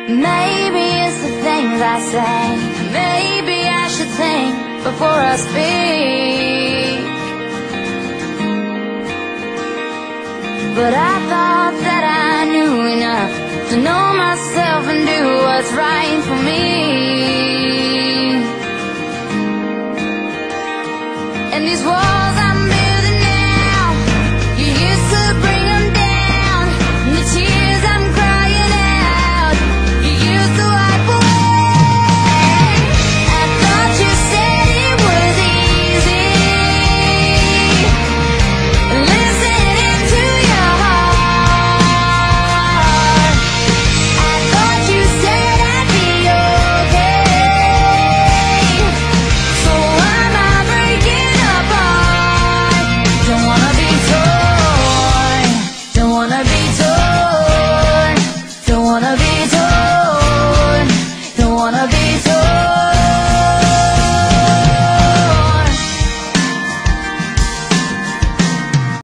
Maybe it's the things I say. Maybe I should think before I speak. But I thought that I knew enough to know myself